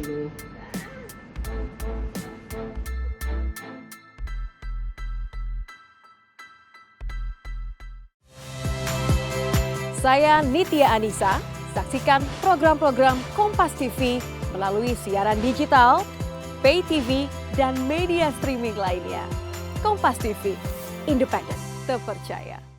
dulu. Saya Nitya Anissa, saksikan program-program Kompas TV melalui siaran digital, pay TV, dan media streaming lainnya. Kompas TV, independen, terpercaya.